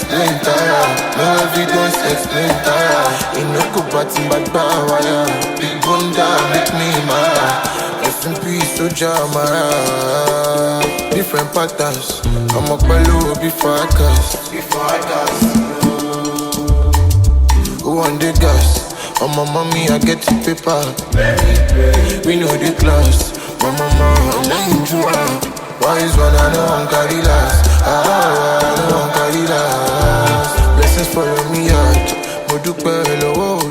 explain tire. No evidence explain tire. In no go party but wire. Big bunda make me mad. SMP soldier mara. Different patterns. I'm a bellow before I cast. Who on the gas? On my mommy, I get the paper. We know the class. My mama, I'm letting you out. Wise one, I know I'm carry last. I know I'm carry last. Blessings follow me out. Mo dúpẹ́ lọ́wọ́